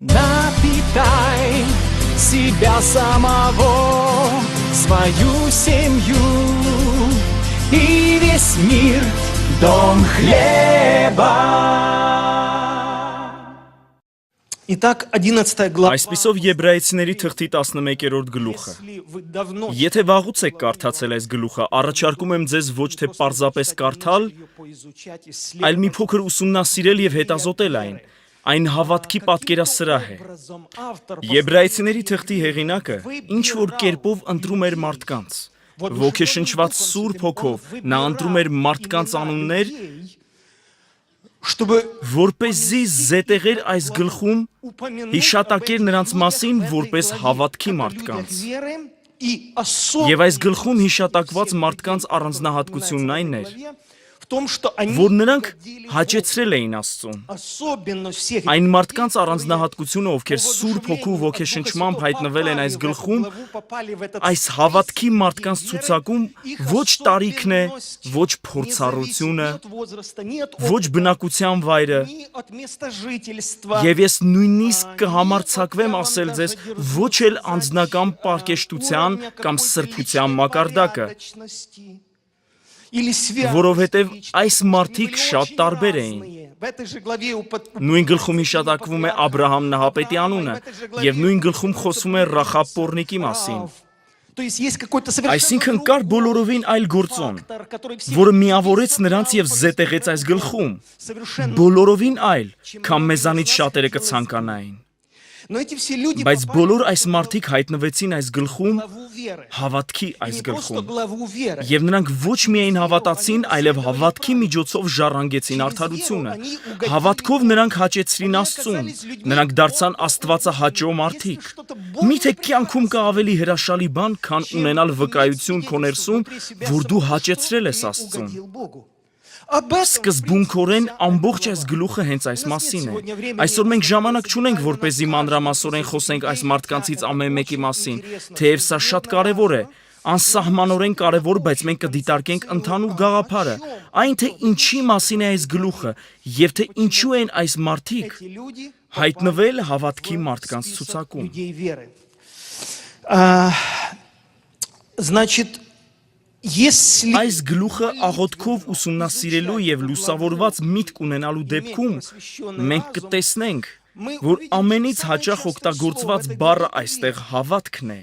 Напитай себя самого, свою семью и весь мир, дом хлеба. Итак, 11 глава. Այսպիսով Եբրայեցիների թղթի 11-րդ գլուխը։ Եթե վաղուց եք կարդացել այս գլուխը, առաջարկում եմ ձեզ ոչ թե պարզապես կարդալ, այլ մի փոքր ուսումնասիրել եւ հետազոտել այն։ Այն հավատքի պատկերասրահ է։ Եբրայեցիների թղթի հեղինակը ինչ որ կերպով ընտրում էր մարդկանց։ Ոգեշնչված Սուրբ Հոգով նա ընտրում էր մարդկանց անուններ, որպեսզի զետեղեր այս գլխում հիշատակեր նրանց մասին որպես հավատքի մարդկանց։ Եվ այս գլխում հիշատակված մարդկանց առանձնահատկությունն այն էր, որ նրանք հաճեցրել էին Աստծուն։ Այն մարդկանց առանձնահատկությունը, ովքեր Սուրբ Հոգու ոգեշնչմամբ հայտնվել են այս գլխում, այս հավատքի մարդկանց ցուցակում ոչ տարիքն է, ոչ փորձառությունը, ոչ բնակության վայրը, եւ ես նույնիսկ կհամարձակվեմ ասել ձեզ ոչ էլ անձնական պարկեշտության կամ սրբության մակարդակը, որովհետև այս մարդիկ շատ տարբեր էին։ Նույն գլխում հիշատակվում է Աբրահամ Նահապետի անունը, եւ նույն գլխում խոսվում է Ռախաբ Պոռնիկի մասին։ Այսինքն կար բոլորովին այլ գործոն, որը միավորեց նրանց եւ զետեղեց այս գլխում։ Բոլորովին այլ, քան մեզանից շատերը կցանկանային։ Բայց բոլոր այս մարդիկ հայտնվեցին այս գլխում, հավատքի այս գլխում, եւ նրանք ոչ միայն հավատացին, այլև հավատքի միջոցով ժառանգեցին արդարությունը։ Հավատքով նրանք հաճեցրին Աստծուն, նրանք դարձան Աստվածահաճո մարդիկ։ Միթե կյանքում կա ավելի հրաշալի բան, քան ունենալ վկայություն քո ներսում, որ դու հաճեցրել ես Աստծուն։ Սկզբունքորեն ամբողջ այս գլուխը հենց այս մասին է։ Այսօր մենք ժամանակ չունենք, որպեսզի մանրամասորեն խոսենք այս մարդկանցից ամեն մեկի մասին, թեև սա շատ կարևոր է, անսահմանորեն կարևոր, բայց մենք կդիտարկենք ընդհանուր գաղափարը, այն թե ինչի մասին է այս գլուխը, եւ թե ինչու են այս մարդիկ հայտնվել հավատքի մարդկանց ցուցակում։ Значит, Այս գլուխը աղոթքով ուսումնասիրելու եւ լուսավորված միտք ունենալու դեպքում մենք կտեսնենք, որ ամենից հաճախ օգտագործված բառը այստեղ հավատքն է։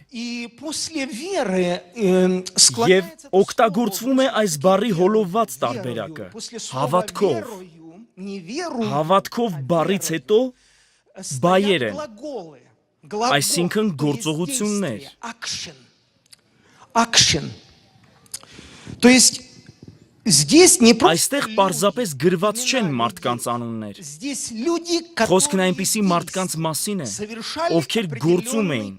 Եվ օգտագործվում է այս բառի հոլովված տարբերակը՝ հավատքով։ Հավատքով բառից հետո բայեր են, այսինքն գործողություններ։ Այստեղ պարզապես գրված չեն մարդկանց անուններ։ Խոսքն այնպիսի մարդկանց մասին է, ովքեր գործում էին,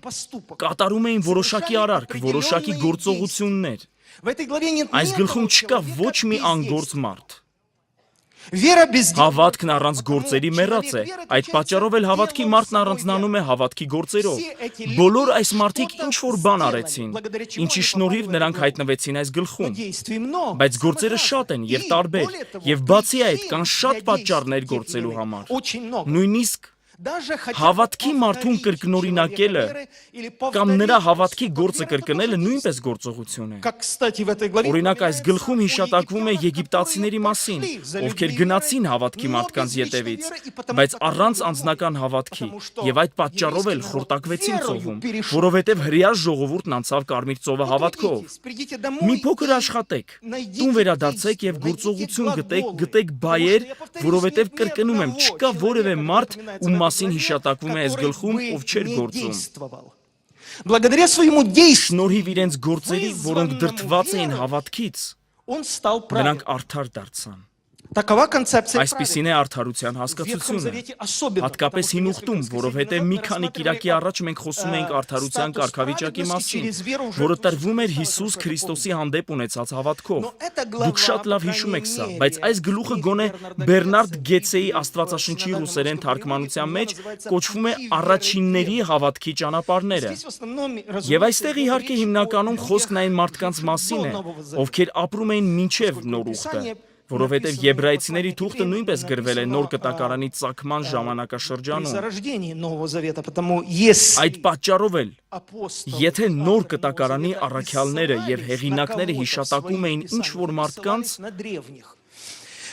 կատարում էին որոշակի արարք, որոշակի գործողություններ։ Այս գլխում չկա ոչ մի անգործ մարդ։ Հավատքն առանց գործերի մեռած է, այդ պատճառով էլ հավատքի մարդն առանձնանում է հավատքի գործերով։ Բոլոր այս մարդիկ ինչ-որ բան արեցին, ինչի շնորհիվ նրանք հայտնվեցին այս գլխում։ Բայց գործերը շատ են եւ տարբեր, եւ բացի այդ կան շատ պատճառներ գործելու համար։ Նույնիսկ հավատքի մարդուն կրկնօրինակելը կամ նրա հավատքի գործը կրկնելը նույնպես գործողություն է։ Օրինակ այս գլխում հիշատակվում է եգիպտացիների մասին, ովքեր գնացին հավատքի մարդկանց ետևից, բայց առանց անձնական հավատքի, եւ այդ պատճառով էլ խորտակվեցին ծովում, որովհետեւ հրեա ժողովուրդն անցավ Կարմիր ծովը հավատքով։ Մի փոքր աշխատեք, տուն վերադարձեք եւ գործողություն գտեք բայեր, որովհետեւ կրկնում եմ, չկա որևէ մարդ, ում մասին հիշատակվում է այս գլխում, ով չէր գործում։ Շնորհիվ իրենց գործերի, որոնք դրդված էին հավատքից, նրանք արդար դարձան։ Այսպիսին է արդարության հասկացությունը, հատկապես հին ուխտում, որովհետև մի քանի կիրակի առաջ մենք խոսում էինք արդարության կարգավիճակի մասին, որը տրվում էր Հիսուս Քրիստոսի հանդեպ ունեցած հավատքով։ Դուք շատ լավ հիշում եք սա, բայց այս գլուխը գոնե Բեռնարդ Գետսեի Աստվածաշնչի ռուսերեն թարգմանության մեջ կոչվում է առաջինների հավատքի ճանապարհները։ Եվ այստեղ իհարկե հիմնականում խոսքն այն մարդկանց մասին է, ովքեր ապրում էին մինչև նոր ուխտը, որովհետև եբրայցիների թուղթը նույնպես գրվել է նոր կտակարանի ծագման при ժամանակաշրջանում։ зарождении Нового Завета, потому если Այդ պատճառով էլ, апостолы, եթե նոր авторы կտակարանի Нового Завета առաքյալները եւ ссылались հեղինակները на кого-то в հիշատակում своих էին ինչ-որ писаниях, մարդկանց, ссылались на древних.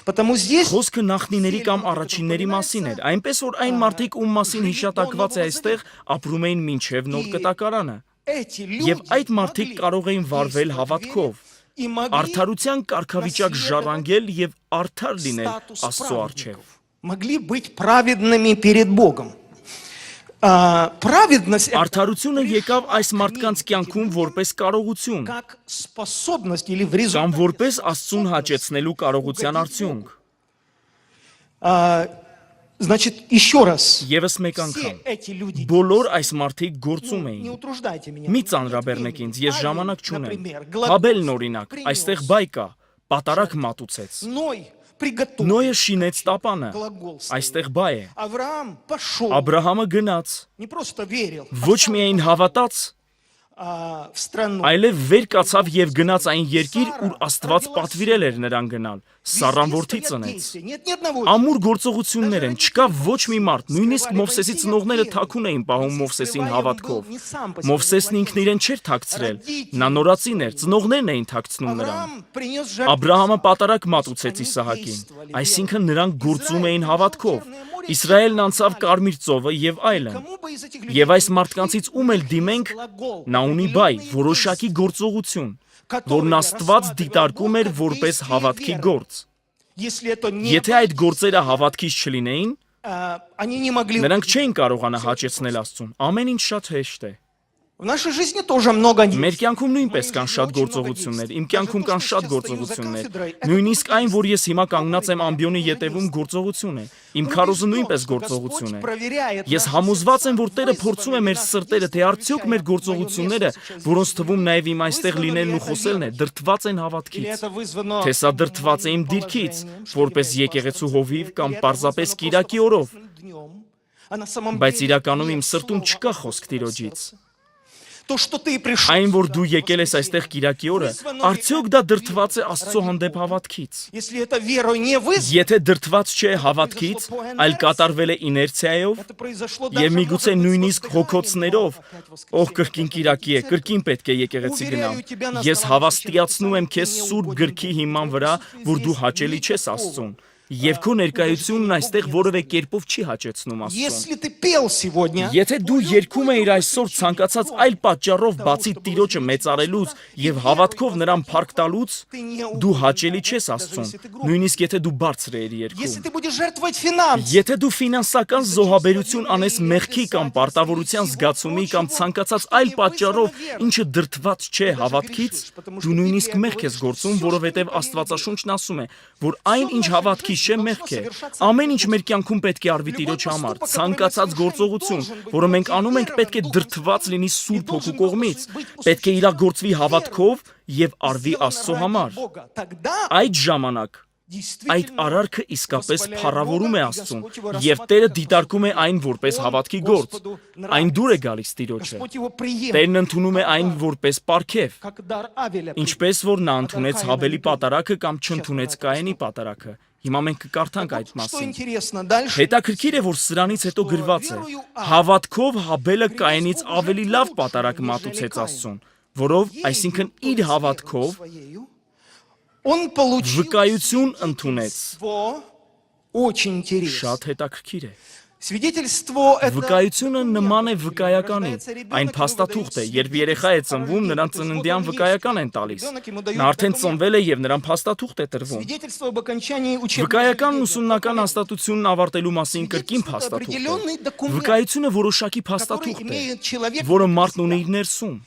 Потому здесь խոսքը նախնիների կամ առաջինների մասին էր, այնպես որ այն մարդիկ, ում մասին հիշատակված է այստեղ, ապրում էին մինչև նոր կտակարանը։ эти Եվ люди այդ մարդիկ могли կարող էին վարվել действовать հավատքով, верой и могли արդարության կարգավիճակ ժառանգել եւ արդար լինել статус Աստծո առջև։ праведников, могли быть праведными перед Богом. Праведность это Արդարությունը եկավ այս մարդկանց կյանքում որպես կարողություն как способность или в կամ результате որպես Աստծուն հաճեցնելու կարողության արդյունք։ Значит, еще раз, Եվս մեկ все անգամ, эти люди, բոլոր այս մարդիկ գործում не էին։ утруждайте меня. Մի ծանրաբեռնեք ինձ, ես ժամանակ չունեմ։ Например, Հաբելն օրինակ, այստեղ բայ կա, պատարակ մատուցեց։ Ной приготовил, Նոյը շինեց տապանը, глагол стоит. այստեղ բայ է։ Авраам пошел, Աբրահամը գնաց, не просто верил, ոչ միայն հավատաց, в страну. այլև վեր կացավ եւ գնաց այն երկիր, ուր Աստված պատվիրել էր նրան գնալ։ Սառան որդի ծնեց։ Нет ни одного. Ամուր գործողություններ են, չկա ոչ մի մարդ, նույնիսկ Մովսեսի ծնողները թաքուն էին պահում Մովսեսին հավատքով։ Մովսեսն ինքն իրեն չէր թաքցրել, նա նորածին էր, ծնողներն էին թաքցնում նրան։ Авраам принес жертву. Աբրահամը պատարակ մատուցեց Իսահակին, այսինքն նրանք գործում էին հավատքով։ Իսրայելն անցավ Կարմիր ծովը եւ այլն։ Кому бы из этих Եվ людей այս մարդկանցից ում էլ դիմենք, նա ունի բայ, որոշակի գործողություն, որն Աստված դիտարկում էր որպես հավատքի գործ։ Если это не Եթե այդ գործերը հավատքից չլինեին, они не могли. նրանք չէին կարողանա հաճեցնել Աստծուն։ Ամեն ինչ շատ հեշտ է։ В нашей жизни тоже много Մեր կյանքում նույնպես կան շատ գործողություններ, իմ կյանքում կան շատ գործողություններ։ Նույնիսկ այն, որ ես հիմա կանգնած եմ ամբիոնի ետևում, գործողություն է։ Իմ քարոզը նույնպես գործողություն է։ Ես համոզված եմ, որ Տերը փորձում է մեր սրտերը, թե արդյոք մեր գործողությունները, որոնց թվում նաև իմ այստեղ լինելն ու խոսելն է, դրդված են հավատքից։ Թե սա դրդված է իմ դիրքից, որպես եկեղեցու հովիվ կամ պարզապես կիրակի օրով, բայց իրականում իմ սրտում չկա խոսք Տիրոջից։ То, что ты пришел. Այն, որ դու եկել ես այստեղ Կիրակի օրը, արդյոք դա դրդված է Աստծո հանդեպ հավատքից։ Если это верой не вызвано, Եթե դրդված չէ հավատքից, այլ կատարվել է իներցիայով, это произошло եւ даже միգուցե может быть, նույնիսկ с հոգոցներով, опять воскресенье. ող կրկին Կիրակի է, կրկին պետք է եկեղեցի գնամ։ Ես հավաստիացնում եմ քեզ Սուրբ գրքի հիման վրա, որ դու հաճելի չես Աստծուն, եւ քո ներկայությունն այստեղ որևէ կերպով չի հաճեցնում Աստծուն։ Если ты пел сегодня, Եթե դու երգում էիր այսօր ցանկացած այլ պատճառով բացի Տիրոջը մեծարելուց եւ հավատքով նրան փառք տալուց, դու հաճելի չես Աստծուն, նույնիսկ եթե դու բարձր ես если երգում։ ты будешь жертвовать финансы, Եթե դու ֆինանսական զոհաբերություն անես մեղքի կամ պարտավորության զգացումի կամ ցանկացած այլ պատճառով, ինչը դրդված չէ հավատքից, դու նույնիսկ մեղք ես գործում, որովհետև Աստվածաշունչն ասում է, որ այն ինչ հավատքից չէ մեղք է։ Ամեն ինչ մեր կյանքում պետք է արվի Տիրոջ համար, ցանկացած գործողություն, որը մենք անում ենք, պետք է դրդված լինի Սուրբ Հոգու կողմից, պետք է իրագործվի հավատքով եւ արվի Աստծո համար։ Այդ ժամանակ այդ արարքը իսկապես փառավորում է Աստծուն, եւ Տերը դիտարկում է այն որպես հավատքի գործ։ Այն դուր է գալիս Տիրոջը։ Տերն ընդունում է այն որպես պարգև, ինչպես որ նա ընդունեց Հաբելի պատարակը կամ չընդունեց Կայենի պատարակը։ Հիմա մենք կկարդանք այդ մասին։ Հետաքրքիր է, որ սրանից հետո գրված է. հավատքով Հաբելը Կայենից ավելի լավ պատարակ մատուցեց Աստծուն, որով, այսինքն իր հավատքով, վկայություն ընդունեց։ Շատ հետաքրքիր է։ Վկայությունը նման է վկայականի։ Այն փաստաթուղթ է, երբ երեխա է ծնվում, նրան ծննդյան վկայական են տալիս։ Նա արդեն ծնվել է եւ նրան փաստաթուղթ է տրվում։ Վկայականն ուսումնական հաստատությունն ավարտելու մասին կրկին փաստաթուղթ է։ Վկայությունը որոշակի փաստաթուղթ է, որը մարդն ունի իր ներսում,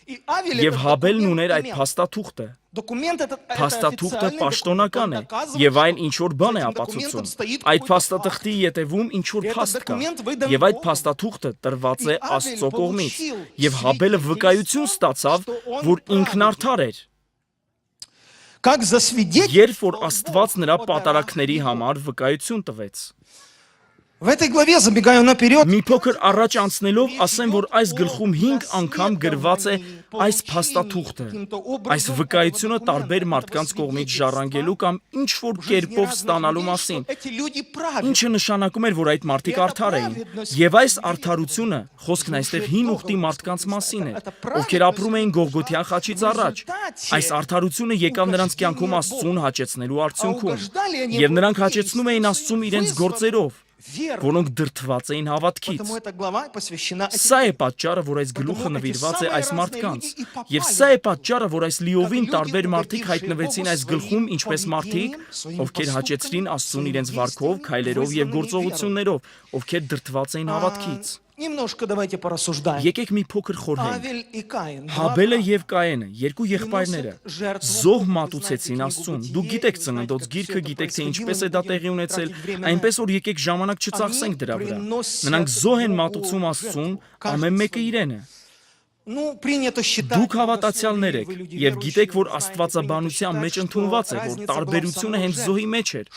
եւ Հաբելն ուներ այդ փաստաթուղթը։ Փաստաթուղթը պաշտոնական է եւ այն ինչ որ բան է ապացուցում։ Այդ փաստաթղթի ետևում ինչ որ փաստ կա եւ այդ փաստաթուղթը տրված է Աստծո կողմից եւ Հաբելը վկայություն ստացավ, որ ինքն արդար էր։ Երբ որ Աստված նրա պատարակների համար վկայություն տվեց։ В этой главе, забегаю наперед, Մի փոքր առաջ անցնելով ասեմ, որ այս գլխում 5 անգամ գրված է այս փաստաթուղթը, այս վկայությունը տարբեր մարդկանց կողմից ժառանգելու կամ ինչ-որ կերպով ստանալու մասին, эти люди правы. ինչը նշանակում էր, որ այդ մարդիկ արդար էին։ Եվ այս արդարությունը, խոսքն այստեղ հին ուխտի մարդկանց մասին է, ովքեր ապրում էին Գողգոթյան խաչից առաջ։ Այս արդարությունը եկավ նրանց կյանքում Աստծուն հաճեցնելու արդյունքում, եւ նրանք հաճեցնում էին Աստծուն իրենց գործերով, որոնք դրդված էին հավատքից։ Поэтому эта глава посвящена этим. Սա է պատճառը, որ այս գլուխը նվիրված է այս մարդկանց, եւ սա է պատճառը, որ այս լիովին տարբեր մարդիկ հայտնվեցին այս գլխում, ինչպես մարդիկ, ովքեր հաճեցրին Աստծուն իրենց վարքով, քայլերով եւ գործողություններով, ովքեր դրդված էին հավատքից։ Немножко давайте порассуждаем. Եկեք մի փոքր խորհենք։ Авель и Каин. Հաբելը եւ Կայենը, երկու եղբայրները, զոհ մատուցեցին Աստծուն։ Դուք գիտեք Ծննդոց գիրքը, գիտեք թե ինչպես է դա տեղի ունեցել, այնպես որ եկեք ժամանակ չծախսենք դրա վրա։ Նրանք զոհ են մատուցում Աստծուն, ամեն մեկը իրենը։ Ну, принято считать. Դուք հավատացյալներ եք եւ գիտեք, որ աստվածաբանության մեջ ընդունված է, որ տարբերությունը հենց զոհի մեջ էր,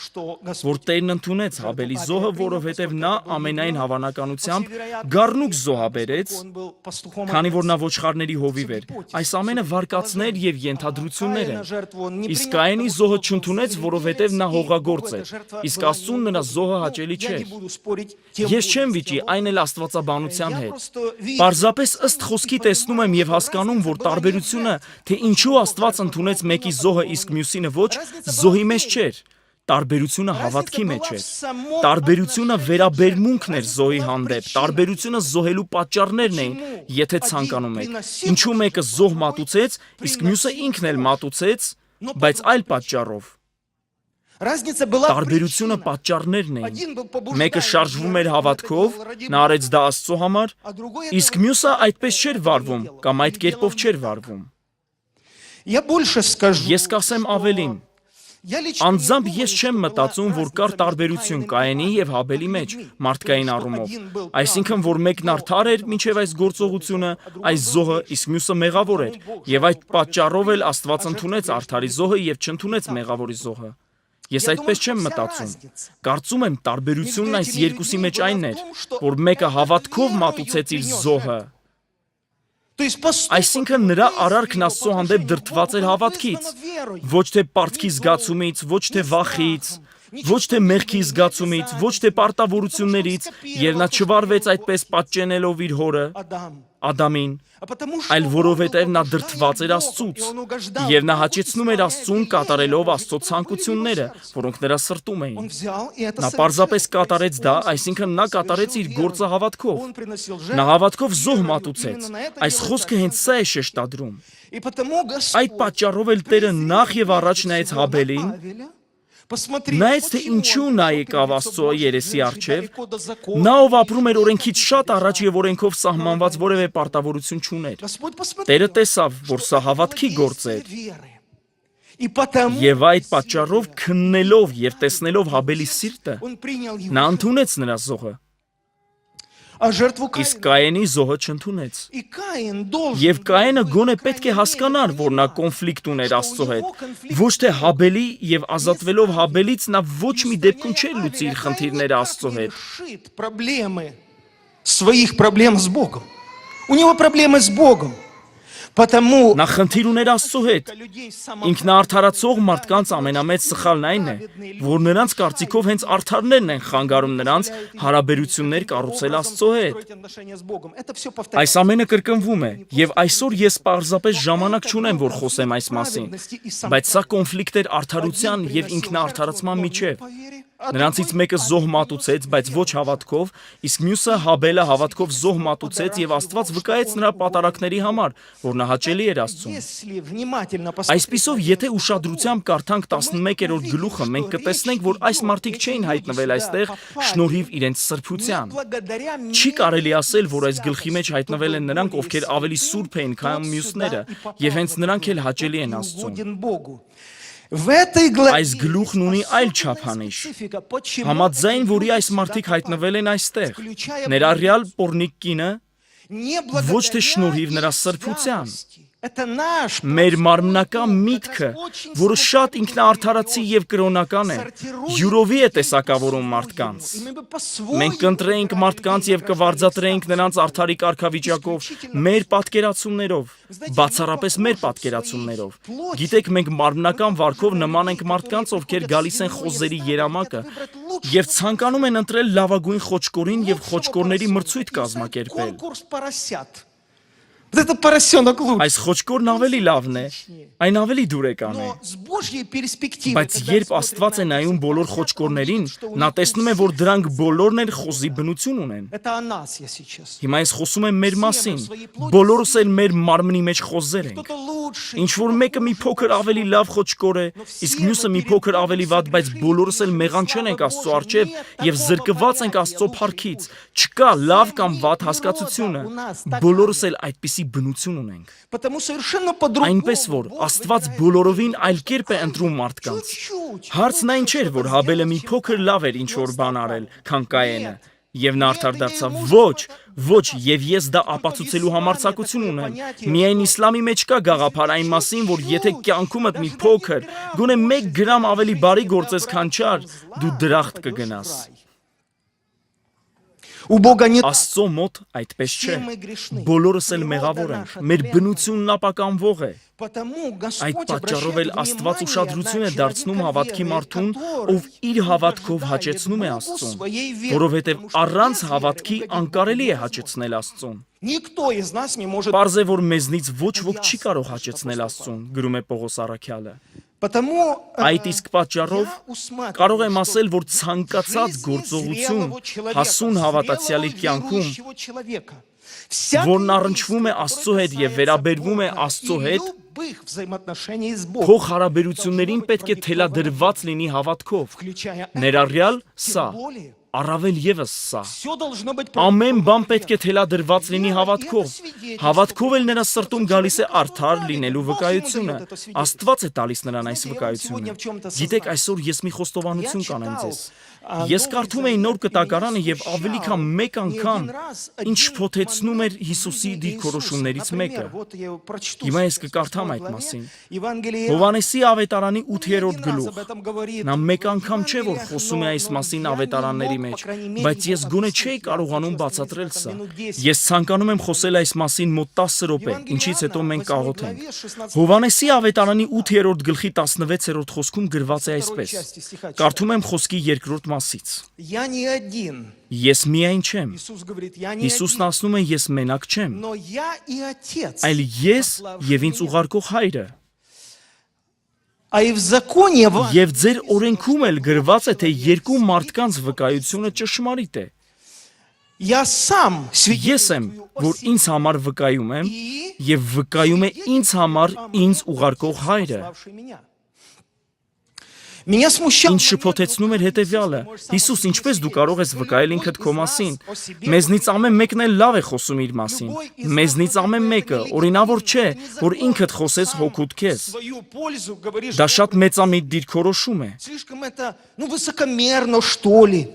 որ Տերն ընդունեց Հաբելի զոհը, որովհետեւ նա ամենայն հավանականությամբ գառնուկ զոհաբերեց, քանի որ նա ոչխարների հովիվ էր։ Այս ամենը վարկածներ եւ ենթադրություններ են։ Իսկ Կայենի զոհը չընդունեց, որովհետեւ նա հողագործ էր, իսկ Աստծուն նրա զոհը հաճելի չէր։ Ես չեմ վիճի այն էլ աստվածաբանության հետ։ Պարզապես ըստ խոսքի տեսնում եմ եւ հասկանում, որ տարբերությունը, թե ինչու Աստված ընդունեց մեկի զոհը, իսկ մյուսինը ոչ, զոհի մեջ չէր։ Տարբերությունը հավատքի մեջ էր։ Տարբերությունը վերաբերմունքն էր զոհի հանդեպ։ Տարբերությունը զոհելու պատճառներն էին, եթե ցանկանում եք։ Ինչու մեկը զոհ մատուցեց, իսկ մյուսը ինքն էլ մատուցեց, բայց այլ պատճառով։ Разница была. Տարբերությունը պատճառներն էին։ Մեկը շարժվում էր հավատքով, նա արեց դա Աստծո համար, իսկ մյուսը այդպես չէր վարվում կամ այդ կերպով չէր վարվում։ Я больше скажу. Ես կասեմ ավելին։ Я лично Անձամբ ես չեմ մտածում, որ կար տարբերություն Կայենի եւ Հաբելի մեջ մարդկային առումով։ Այսինքն, որ մեկն արդար էր մինչեւ այս գործողությունը, այս զոհը, իսկ մյուսը մեղավոր էր, եւ այդ պատճառով էլ Աստված ընդունեց արդարի զոհը եւ չընդունեց մեղավորի զոհը։ Ես այդպես չեմ մտածում։ Կարծում եմ տարբերությունն այս երկուսի մեջ այն էր, որ մեկը հավատքով մատուցեց իր զոհը, То есть поступок այսինքն նրա արարքն Աստծո հանդեպ դրդված էր հավատքից, ոչ թե պարտքի զգացումից, ոչ թե վախից, ոչ թե մեղքի զգացումից, ոչ թե պարտավորություններից, եւ նա չվարվեց այդպես պատճենելով իր հորը Адам. Ադամին, А потому что այլ որովհետև նա դրդված էր Աստծուց, եւ նա հաճեցնում էր Աստծուն կատարելով Աստծո ցանկությունները, որոնք նրա սրտում Он էին։ взял и это Նա պարզապես կատարեց դա, այսինքն նա կատարեց իր գործը հավատքով։ Он приносил Նա жертву. հավատքով զոհ մատուցեց։ Այս խոսքը հենց սա է շեշտադրում։ И потому Господь Այդ պատճառով էլ Տերը նախ եւ առաջ նայեց Հաբելին, Авеля, посмотрел, նայեց թե почему ինչու он նա был եկավ перед Աստծո собой, երեսի жил առջև, далеко до закона. նա ով ապրում էր օրենքից շատ առաջ եւ օրենքով սահմանված որևէ պարտավորություն չուներ։ Господь посмотрел. Տերը տեսավ, որ սա հավատքի գործ էր, Веры. И потому եւ այդ պատճառով քննելով եւ տեսնելով Հաբելի սիրտը, он принял его. նա ընդունեց նրա զոհը, А жертву իսկ Каина. Կայենի զոհը չընդունեց։ И Каин должен Եվ Կայենը был, գոնե по պետք է крайней հասկանար, мере, որ նա понимать, կոնֆլիկտ ուներ что Աստծո у հետ, него конфликт ոչ թե Հաբելի եւ ազատվելով Հաբելից նա ոչ մի դեպքում չէր լուծի իր խնդիրները Աստծո հետ։ решит проблемы, своих проблем с Богом. У него проблемы с Богом. Потому Նա խնդիր ուներ Աստծո հետ։ людей Ինքնաարդարացող մարդկանց ամենամեծ սխալն այն է, որ նրանց կարծիքով հենց արդարներն են խանգարում նրանց հարաբերություններ կառուցել Աստծո հետ։ Այս ամենը կրկնվում է, եւ այսօր ես պարզապես ժամանակ չունեմ, որ խոսեմ այս մասին, բայց սա կոնֆլիկտ էր արդարության եւ ինքնաարդարացման միջեւ։ Նրանցից մեկը զոհ մատուցեց, բայց ոչ հավատքով, իսկ մյուսը Հաբելը հավատքով զոհ մատուցեց եւ Աստված վկայեց նրա պատարակների համար, որ նա հաճելի էր Աստծուն։ Այսպիսով, եթե ուշադրությամբ կարդանք 11-րդ գլուխը, մենք կտեսնենք, որ այս մարդիկ չէին հայտնվել այստեղ շնորհիվ իրենց սրբության։ Չի կարելի ասել, որ այս գլխի մեջ հայտնվել են նրանք, ովքեր ավելի սուրբ էին, քան մյուսները, եւ հենց նրանք էլ հաճելի են Աստծուն։ Այս գլուխն ունի այլ չափանիշ։ Համաձայն, որի այս մարդիկ հայտնվել են այստեղ, ներառյալ Պորնիկ կինը, ոչ թե շնորհիվ նրա սրբության, Это наш Մեր մարմնական միտքը, որը շատ ինքնաարդարացի եւ կրոնական է, յուրովի է տեսակավորում մարդկանց։ Մենք կընտրեինք մարդկանց եւ կվարձատրեինք նրանց արդարի կարգավիճակով, մեր պատկերացումներով, բացառապես մեր պատկերացումներով։ Գիտեք, մենք մարմնական վարքով նման ենք մարդկանց, ովքեր գալիս են խոզերի երամակը եւ ցանկանում են ընտրել լավագույն խոչկորին եւ խոչկորների մրցույթ կազմակերպել։ конкурс поросят. Вот это поросенок лучше. Այս խոչկորն ավելի լավն է, այն ավելի դուրեկան է։ Но с Божьей перспективы, Բայց когда երբ смотрим Աստված է на նայում это, բոլոր поросят, խոչկորներին, он видит, что у նա них տեսնում է, есть որ դրանք բոլորն էլ խոզի բնություն ունեն։ Это о нас я сейчас. Հիմա ես խոսում եմ մեր մասին։ Բոլորս էլ մեր մարմնի մեջ խոզեր ենք։ Кто-то лучше. Ինչ որ մեկը մի փոքր ավելի լավ խոչկոր է, իսկ մյուսը մի փոքր ավելի վատ, բայց բոլորս էլ մեղանչել ենք Աստծո առջև եւ զրկված ենք Աստծո փառքից։ Չկա լավ կամ վատ հասկացությունը։ Բոլորս էլ այդպիսի բնություն ունենք։ Потому совершенно по-другому. Այնպես որ Աստված բոլորովին այլ կերպ է ընտրում մարդկանց։ Հարցն այն չէր, որ Հաբելը մի փոքր լավ էր ինչ որ բան արել, քան Կայենը, եւ նա արդար դարձավ։ Ոչ, եւ ես դա ապացուցելու համարձակություն ունեմ։ Միայն իսլամի մեջ կա գաղափար այն մասին, որ եթե կյանքումդ մի փոքր, գոնե 1 գրամ ավելի բարի գործես, քան չար, դու դրախտ կգնաս։ У Бога нет. Աստծո մոտ այդպես չէ։ Բոլորս էլ մեղավոր ենք։ Մեր բնությունն ապականվող է։ Потому Այդ Господь պատճառով էլ обращает Աստված внимание ուշադրություն է на դարձնում человека հավատքի веры, մարդուն, который ով իր հավատքով հաճեցնում է ожидает Աստծուն, своей веры, որովհետև потому что առանց без веры հավատքի угодить անկարելի է Богу հաճեցնել Աստծուն։ Никто из нас не может. Պարզ է, որ մեզնից ոչ ոք չի կարող հաճեցնել Աստծուն, գրում է Պողոս առաքյալը։ Потому Այդ իսկ պատճառով կարող եմ ասել, որ ցանկացած գործողություն հասուն հավատացյալի կյանքում, որն առնչվում է Աստծո հետ եւ վերաբերվում է Աստծո հետ, քո հարաբերություններին պետք է թելադրված լինի հավատքով, ներառյալ սա, առավել եւս սա։ Ամեն բան պետք է թելադրված լինի հավատքով։ Հավատքով էլ նրա սրտում գալիս է արդար լինելու վկայությունը։ Աստված է տալիս նրան այս վկայությունը։ Գիտեք, այսօր ես մի խոստովանություն կանեմ ձեզ։ Ես կարդում էի Նոր Կտակարանը եւ ավելի քան 1 անգամ ինչ շփոթեցնում էր Հիսուսի դիրքորոշումներից մեկը։ Հիմա ես կկարդամ այդ մասին։ Հովհաննեսի ավետարանի 8-րդ գլուխ։ Նա 1 անգամ չէ որ խոսում է այս մասին ավետարանների մեջ, բայց ես գոնե չէի կարողանում բացատրել սա։ Ես ցանկանում եմ խոսել այս մասին մոտ 10 րոպե, ինչից հետո մենք կաղոթենք։ Հովհաննեսի ավետարանի 8-րդ գլխի 16-րդ խոսքում գրված է այսպես. Կարդում եմ խոսքի 2-րդ մասից. Я не один. Ես միայն չեմ։ Иисус говорит, я не Հիսուսն один, ասում է ես մենակ չեմ, но я и Отец. այլ ես եւ ինձ ուղարկող Հայրը։ А и в законе Եվ ձեր օրենքում էլ գրված է, թե երկու մարդկանց վկայությունը ճշմարիտ է։ я сам Ես եմ, свидетельствую о որ себе. ինձ համար վկայում եմ, И եւ վկայում է ինձ համար ինձ ուղարկող Հայրը։ пославший меня. Меня смущал Ինչ շփոթեցնում էր հետեւյալը. Հիսուս, ինչպես դու կարող ես վկայել ինքդ քո մասին։ Մեզնից ամեն մեկն էլ լավ է խոսում իր մասին։ Մեզնից ամեն մեկը օրինավոր չէ, որ ինքդ խոսես հոգուտ քեզ։ свою пользу говоришь. Դա շատ մեծամիտ դիրքորոշում է։ Слишком это, высокомерно, что ли.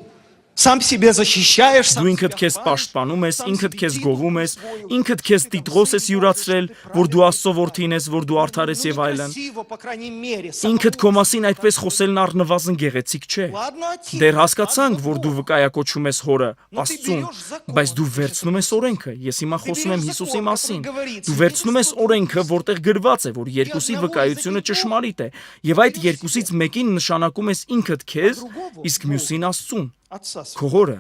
Сам себе защищаешь, сам Դու ինքդ քեզ պաշտպանում ես, ինքդ քեզ գովում ես, ինքդ քեզ տիտղոս ես յուրացրել, որ դու Աստծո որդին ես, որ դու արդար ես եւ այլն։ красиво, по крайней мере. Ինքդ քո մասին այդպես խոսելն առնվազն գեղեցիկ չէ։ Ладно, Отец. Դեռ հասկացանք, որ դու վկայակոչում ես հորը, Աստծուն, բայց դու վերցնում ես օրենքը։ Ես հիմա խոսում եմ Հիսուսի մասին։ Դու վերցնում ես օրենքը, որտեղ գրված է, որ երկուսի վկայությունը ճշմարիտ է, եւ այդ երկուսից մեկին նշանակում ես ինքդ քեզ, իսկ մյուսին Աստծուն, Отца своего. քո հորը։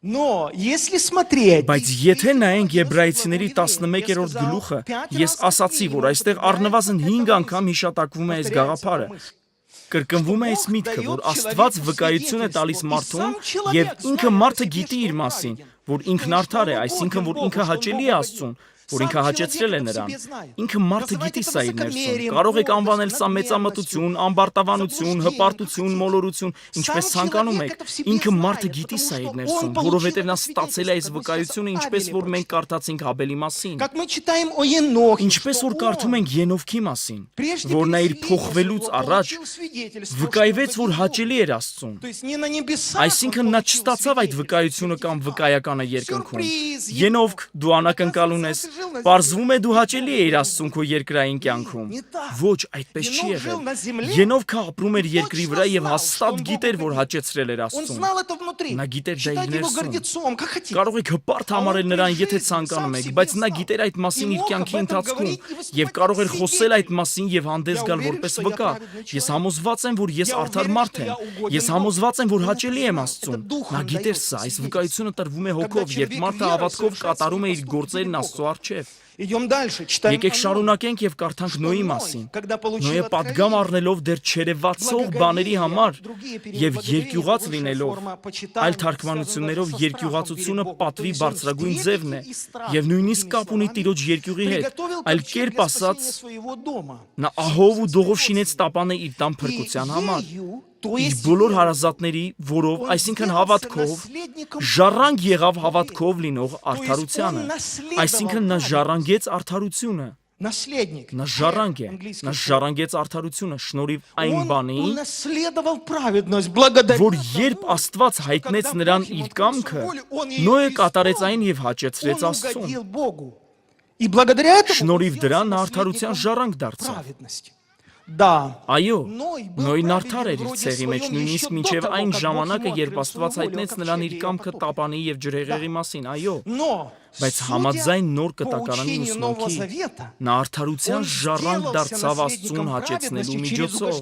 Но если смотреть, Բայց եթե նայենք Եբրայեցիների 11-րդ գլուխը, ես ասացի, որ այստեղ առնվազն 5 անգամ հիշատակվում է այս գաղափարը։ Կրկնվում է այս միտքը, որ Աստված վկայություն է տալիս մարդուն եւ ինքը մարդը գիտի իր մասին, որ ինքն արդար է, այսինքն որ ինքը հաճելի է Աստծուն, որ ինքը հաճեցրել է նրան։ Ինքը մարդը գիտի սա իր ներսում։ Կարող եք անվանել սա մեծամտություն, ամբարտավանություն, հպարտություն, մոլորություն, ինչպես ցանկանում եք։ Ինքը մարդը գիտի սա իր ներսում, որովհետև նա ստացել է այս վկայությունը, ինչպես որ մենք կարդացինք Հաբելի մասին։ как мы читаем о Енохе, Ինչպես որ что կարդում он ենք Ենովքի մասին, прежде որ նա իր презрения փոխվելուց своего առաջ получил свидетельство, վկայվեց, что որ это հաճելի էր Աստծուն։ То есть не на небесах Այսինքն он նա получил չստացավ այդ свидетельство, վկայությունը կամ վկայական բան է երկնքում։ Ենովք, դու անակնկալուն ես, պարզվում է դու հաճելի էիր Աստծուն քո երկրային կյանքում։ Ոչ, այդպես չի եղել։ Ենովքը ապրում էր երկրի վրա եւ հաստատ գիտեր, որ հաճեցրել էր Աստծուն։ Նա գիտեր դա իր ներսում։ Կարող եք հպարտ համարել նրան, եթե ցանկանում եք, բայց նա գիտեր այդ մասին իր կյանքի ընթացքում եւ կարող էր խոսել այդ մասին եւ հանդես գալ որպես վկա։ Ես համոզված եմ, որ ես արդար մարդ եմ։ Ես համոզված եմ, որ հաճելի եմ Աստծուն։ Նա գիտեր սա, այս վկայությունը տրվում է հոգով, երբ մարդը հավատքով կատարում է իր գործերն Աստծո առջև։ Եկեք շարունակենք եւ կարդանք Նոյի մասին։ Նոյը պատգամ առնելով դեռ չերևացող բաների համար եւ երկյուղած լինելով, այլ թարգմանություններով երկյուղացությունը պատվի բարձրագույն ձևն է եւ նույնիսկ կապ ունի Տիրոջ երկյուղի հետ, այլ կերպ ասած, նա ահով ու դողով շինեց տապանը իր տան փրկության համար։ Իր բոլոր հարազատների, որով, այսինքն հավատքով, ժառանգ եղավ հավատքով լինող արդարությանը, այսինքն նա ժառանգեց արդարությունը, նա ժառանգ է, նա ժառանգեց արդարությունը, շնորհիվ այն բանի, որ երբ Աստված հայտնեց նրան իր կամքը, Նոյը կատարեց այն եւ հաճեցրեց Աստծուն։ Շնորհիվ դրան նա արդարության ժառանգ դարձավ։ Այո, Նոյն արդար էր իր ցեղի մեջ, նույնիսկ մինչև այն ժամանակը, երբ Աստված հայտնեց նրան իր կամքը տապանի եւ ջրհեղեղի մասին, այո, բայց համաձայն նոր կտակարանի ուսմունքի, նա արդարության ժառանգ դարձավ Աստծուն հաճեցնելու միջոցով։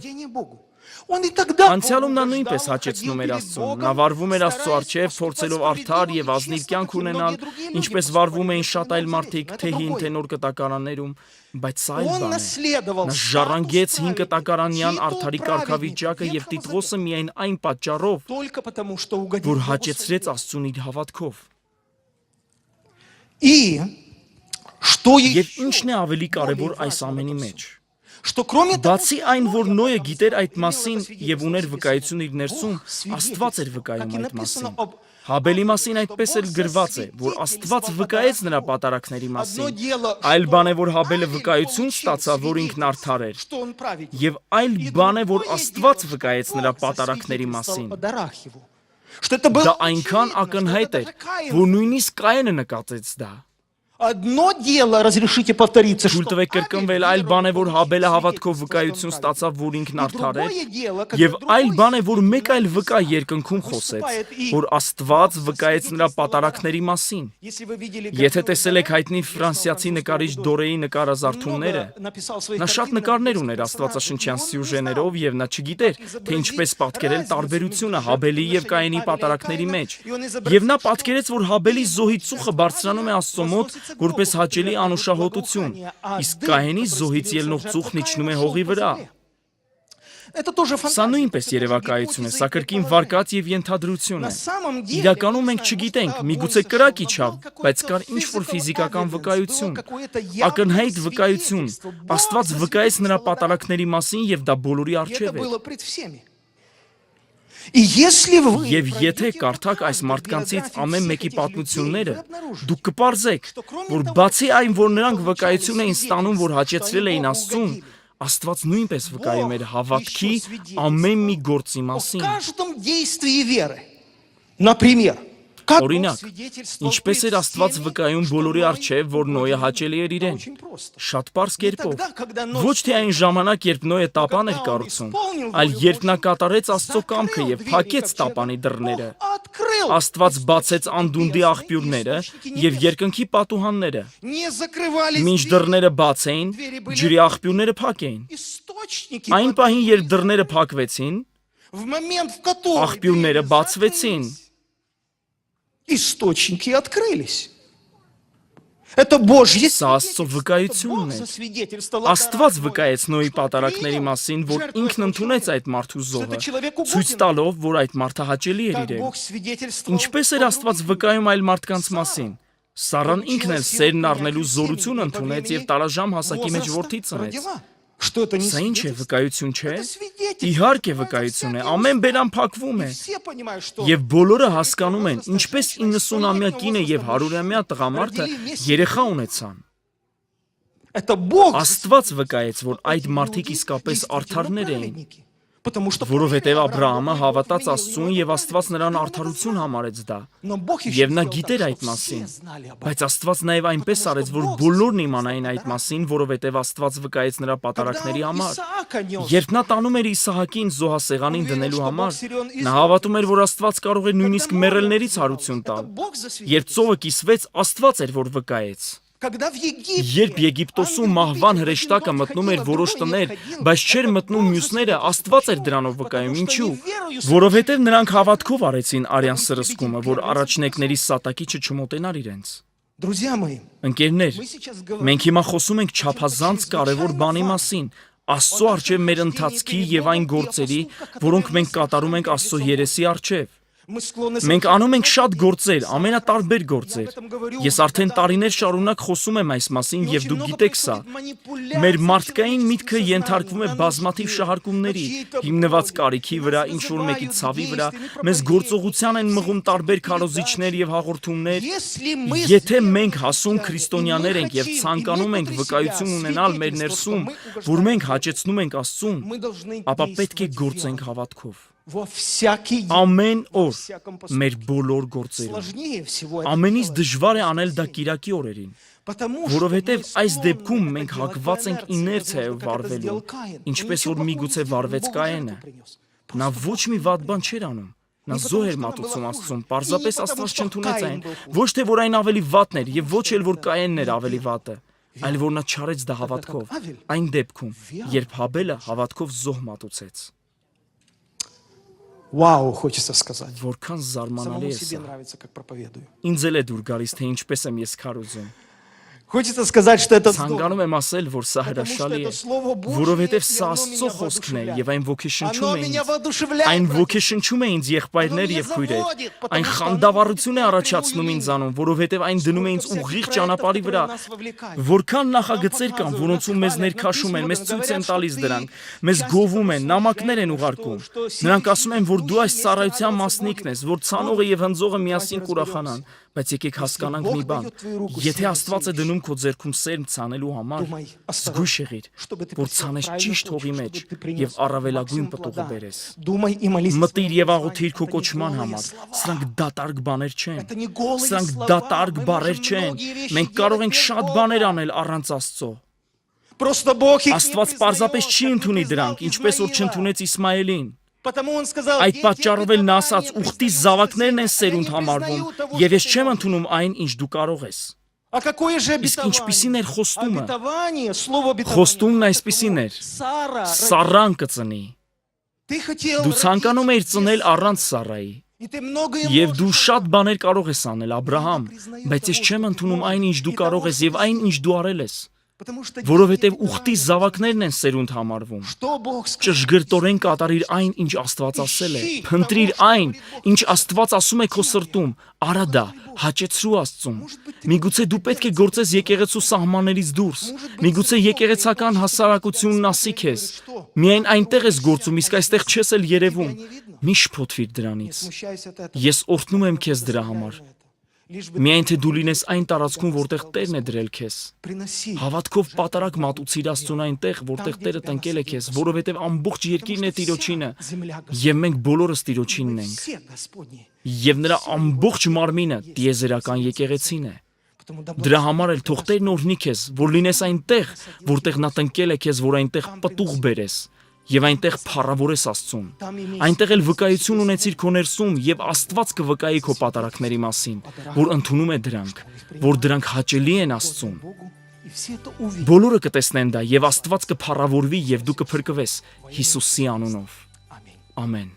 Անցյալում նա նույնպես հաճեցնում էր Աստծուն, նա վարվում էր Աստծո առջև, փորձելով արդար եւ ազնիվ կյանք ունենալ, ինչպես վարվում էին շատ այլ մարդիկ, թե հին, թե նոր կտակարաններում, բայց սա այլ բան է։ Նա ժառանգեց հին կտակարանյան արդարի կարգավիճակը եւ Տիտղոսը միայն այն պատճառով, որ հաճեցրեց Աստծուն իր հավատքով։ Եվ ինչն է ավելի կարևոր այս ամենի մեջ։ Բացի այն, որ Նոյը գիտեր այդ մասին եւ ուներ վկայություն իր ներսում, Աստված էր վկայում այդ մասին։ Հաբելի մասին այդպես էլ գրված է, որ Աստված վկայեց նրա պատարակների մասին։ Այլ բան է, որ Հաբելը վկայություն ստացավ, որ ինքն արդար էր։ Եվ այլ բան է, որ Աստված վկայեց նրա պատարակների մասին։ Դա այնքան ակնհայտ էր, որ նույնիսկ Կայենը նկատեց դա։ Одно дело, разрешите повториться, что Թույլ կրկնվել, այլ բան է, որ Հաբելը հավատքով վկայություն ստացավ, որ ինքն արդար է, եւ այլ բան է, որ մեկ այլ վկա երկնքում խոսեց, որ Աստված վկայեց նրա պատարակների մասին։ Եթե տեսել եք հայտնի ֆրանսիացի նկարիչ Դորեի նկարազարդումները, նա շատ նկարներ ուներ աստվածաշնչյան սյուժեներով եւ նա չգիտեր, թե ինչպես պատկերել տարբերությունը Հաբելի եւ Կայենի պատարակների մեջ։ Եվ նա պատկերեց, որ Հաբելի զոհի ծուխը բարձրանում է Աստծո մոտ որպես հաճելի անուշահոտություն, իսկ Կայենի զոհից ելնող ծուխն իջնում է հողի վրա։ Սա նույնպես երևակայություն է, սա կրկին վարկած եւ ենթադրություն է։ Իրականում մենք չգիտենք, միգուցե կրակ իջավ, բայց կար ինչ-որ ֆիզիկական վկայություն, ակնհայտ վկայություն։ Աստված վկայեց նրա պատարակների մասին եւ դա բոլորի առջև է։ Եվ եթե կարդաք այս մարդկանցից ամեն մեկի պատմությունները, դուք կպարզեք, որ բացի այն, որ նրանք վկայություն էին ստանում, որ հաճեցրել էին Աստծուն, Աստված նույնպես վկայում էր հավատքի ամեն մի գործի մասին։ Օրինակ, ինչպես էր Աստված վկայում բոլորի առջև, որ Նոյը հաճելի էր իրեն։ Շատ պարզ կերպով։ Ոչ թե այն ժամանակ, երբ Նոյը տապան էր կառուցում, այլ երբ նա կատարեց Աստծո կամքը եւ փակեց տապանի դռները։ Աստված բացեց անդունդի աղբյուրները եւ երկնքի պատուհանները։ Մինչ դռները բաց էին, ջրի աղբյուրները փակ էին։ Այն պահին, երբ դռները փակվեցին, աղբյուրները բացվեցին։ Источники открылись. Это Божье Սա Աստծո վկայությունն է։ Աստված վկայեց Նոյի պատարակների մասին, որ ինքն ընդունեց այդ մարդու զոհը, ցույց տալով, որ այդ մարդը հաճելի էր իրեն։ Ինչպես էր Աստված վկայում այլ մարդկանց մասին։ Սառան ինքն էլ սերն առնելու զորություն ընդունեց եւ տարաժամ հասակի մեջ որդի ծնեց։ Սա ինչ է, վկայություն չէ։ Իհարկե վկայություն է, ամեն բերան փակվում է։ Եվ բոլորը հասկանում են, ինչպես 90-ամյա կինը եւ 100-ամյա տղամարդը երեխա ունեցան։ Աստված վկայեց, որ այդ մարդիկ իսկապես արդարներ էին։ Потому что Որովհետև Աբրահամը հավատաց Աստծուն եւ Աստված նրան արդարություն համարեց դա։ Եվ նա գիտեր այդ մասին։ Բայց Աստված նաեւ այնպես արեց, որ բոլորն իմանային այդ մասին, որովհետև Աստված վկայեց նրա պատարակների համար։ Երբ նա տանում էր Իսահակին զոհասեղանին դնելու համար, նա հավատում էր, որ Աստված կարող է նույնիսկ մեռելներից հարություն տալ։ Երբ ծովը կիսվեց, Աստված էր, որ վկայեց։ Երբ Եգիպտոսում մահվան հրեշտակը մտնում էր որոշ տներ, բայց չէր մտնում մյուսները, Աստված էր դրանով վկայում։ Ինչու՞։ Որովհետև նրանք հավատքով արեցին արյան սրսկումը, որ առաջնեկների սատակիչը չմոտենար իրենց։ Ընկերներ, մենք հիմա խոսում ենք չափազանց կարևոր բանի մասին, Աստծո առջև մեր ընթացքի եւ այն գործերի, որոնք մենք կատարում ենք Աստծո երեսի առջև։ Մենք անում ենք շատ գործեր, ամենատարբեր գործեր։ Ես արդեն տարիներ շարունակ խոսում եմ այս մասին եւ դուք գիտեք սա։ Մեր մարդկային միտքը ենթարկվում է բազմաթիվ շահարկումների, հիմնված կարիքի վրա, ինչ որ մեկի ցավի վրա, մեզ գործողության են մղում տարբեր քարոզիչներ եւ հաղորդումներ։ Եթե մենք հասուն քրիստոնյաներ ենք եւ ցանկանում ենք վկայություն ունենալ մեր ներսում, որ մենք հաճեցնում ենք Աստծուն, ապա պետք է գործենք հավատքով։ Ամեն օր մեր բոլոր գործերում։ Ամենից դժվար է անել դա կիրակի օրերին, որովհետև այս դեպքում մենք հակված ենք իներցիայով վարվելու, ինչպես որ միգուցե վարվեց Կայենը։ Նա ոչ մի վատ բան չէր անում։ Նա զոհ էր մատուցում Աստծուն, պարզապես Աստված չընդունեց այն, ոչ թե որ այն ավելի վատն էր եւ ոչ էլ որ Կայենն էր ավելի վատը, այլ որ նա չարեց դա հավատքով։ Այն դեպքում, երբ Հաբելը հավատքով զոհ մատուցեց։ Вау, хочется сказать. Որքան զարմանալի է Себе սա։ нравится, как проповедую. Ինձ էլ է դուր գալիս, թե ինչպես եմ ես քարոզում։ Хочется сказать, что это здорово. Ցանկանում եմ ասել, որ սա հրաշալի է, որովհետև սա Աստծո խոսքն է եւ այն ոգեշնչում է ինձ։ Այն ոգեշնչում է ինձ եղբայրներ եւ քույրեր։ Այն խանդավառություն է առաջացնում ինձանում, որովհետև այն դնում է ինձ ուղիղ ճանապարհի վրա։ Որքան նախագծեր կան, որոնցում մեզ ներքաշում են, մեզ ցույց են տալիս դրանք, մեզ գովում են, նամակներ են ուղարկում։ Նրանք ասում են, որ դու այս ծառայության մասնիկն ես, որ ցանողը եւ հնձողը միասին կուրախանան։ Բայց եկեք հասկանանք մի բան. Եթե Աստված է դնում քո ձեռքում սերմ ցանելու համար, զգույշ եղիր, որ ցանես ճիշտ հողի մեջ եւ առավելագույն պտուղը բերես։ Մտիր եւ աղոթիր քո կոչման համար։ Սրանք դատարկ բաներ չեն։ Սրանք դատարկ բառեր չեն։ Մենք կարող ենք շատ բաներ անել առանց Աստծո։ Աստված պարզապես չի ընդունի դրանք, ինչպես որ չընդունեց Իսմայելին։ Այդ պատճառով էլ նա ասաց. «Ուխտի զավակներն են սերունդ համարվում, եւ ես չեմ ընդունում այն, ինչ դու կարող ես»։ Իսկ ինչպիսին էր խոստումը։ Խոստումն այսպիսին էր. Սառան կծնի։ Դու ցանկանում էիր ծնել առանց Սառայի։ Եվ դու շատ բաներ կարող ես անել, Աբրահամ, բայց ես չեմ ընդունում այն, ինչ դու կարող ես եւ այն, ինչ դու արել ես։ Որովհետև ուխտի զավակներն են սերունդ համարվում։ Ճշգրտորեն կատարիր այն, ինչ Աստված ասել է։ Փնտրիր այն, ինչ Աստված ասում է քո սրտում։ Արա դա, հաճեցրու Աստծուն։ Միգուցե դու պետք է գործես եկեղեցու սահմաններից դուրս։ Միգուցե եկեղեցական հասարակությունն ասի քեզ. միայն այնտեղ ես գործում, իսկ այստեղ չես էլ երևում։ Մի շփոթվիր դրանից։ Ես օրհնում եմ քեզ դրա համար։ Միայն թե դու լինես այն տարածքում, որտեղ Տերն է դրել քեզ։ Հավատքով պատարակ մատուցիր Աստծուն այնտեղ, որտեղ Տերը տնկել է քեզ, որովհետև ամբողջ երկիրն է Տիրոջինը, եւ մենք բոլորս Տիրոջինն ենք։ Եվ նրա ամբողջ մարմինը տիեզերական եկեղեցին է։ Դրա համար էլ թող Տերն օրհնի քեզ, որ լինես այնտեղ, որտեղ նա տնկել է քեզ, որ այնտեղ պտուղ բերես։ Եվ այնտեղ փառավորես Աստծուն։ Այնտեղ էլ վկայություն ունեցիր քո ներսում եւ Աստված կվկայի քո պատարակների մասին, որ ընդունում է դրանք, որ դրանք հաճելի են Աստծուն։ Բոլորը կտեսնեն դա եւ Աստված կփառավորվի եւ դու կփրկվես Հիսուսի անունով։ Ամեն։